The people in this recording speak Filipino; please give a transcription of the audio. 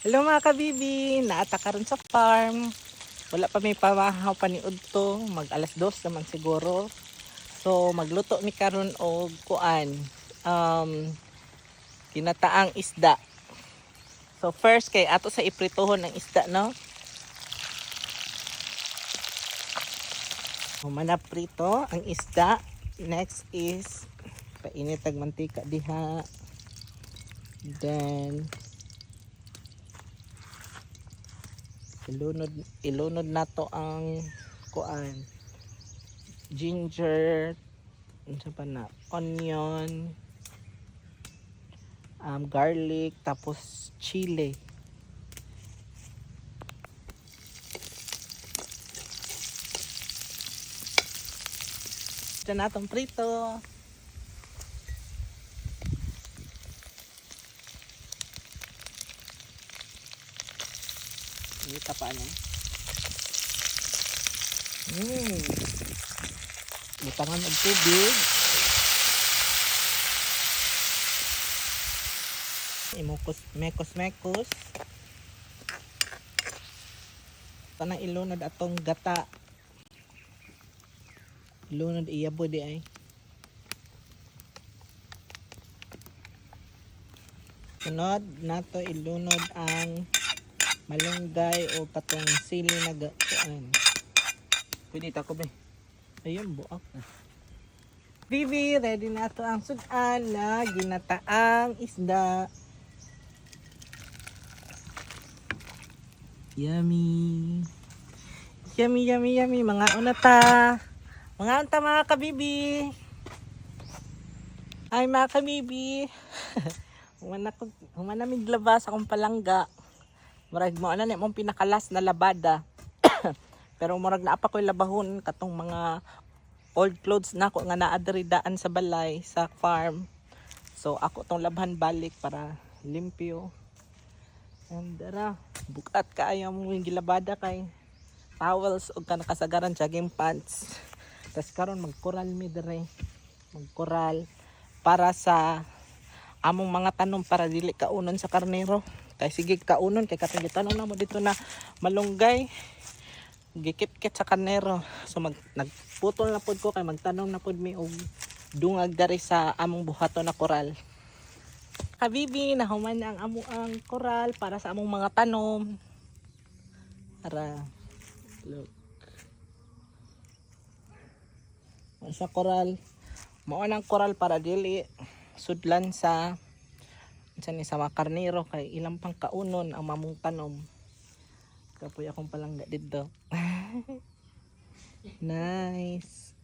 Hello mga kabibi, naata karon sa farm. Wala pa may pamahaw paniud to, mag alas 2 naman siguro. So magluto mi karon og kuan, kinataang isda. So first kay ato sa ipritohon ang isda, no? Humana prito ang isda. Next is painit ang mantika diha. Then ilunod nato ang kuan, ginger, unsa pa na, onion, garlic, tapos chili. Ito na itong prito. Ito pa ano. Butangan ng tubig. Mekos. Tanang ilunod atong gata. Ilunod iyabo di ay. Sunod nato ilunod ang malunggay o katong sili na gatuan. Pwede ta ko ba? Ayun, buak na. Bibi, ready na to ang sudan na ginataang isda. Yummy. Yummy. Mga unata. Mga kabibi. Ay mga kabibi. Humana miglabas akong palangga. Murag mo ana ni mong pinakalas na labada. Pero murag na apa ko'y labahon katong mga old clothes na ako nga naadridaan sa balay sa farm. So ako tong labhan balik para limpyo. And dara, bukat kaayo mo yung gilabada kay towels o kanakasagaran jogging pants. Tas karon magkoral mi dire. Magkoral para sa among mga tanom para dili kaunon sa karnero. Kay sige kaunon kay katong gitanon na mo dito na malunggay. Gikit-kit sa karnero. So nagputol na pod ko kay magtanom na pod mi og dungag dari sa among buhaton na koral. Kabibi, nahuman na ang amuang koral para sa among mga tanom. Para look. Sa koral, mao nang koral para dili sudlan sa sa mga karnero kay ilang pang kaunon ang mamong tanom. Kapoy akong palangga dito. Nice.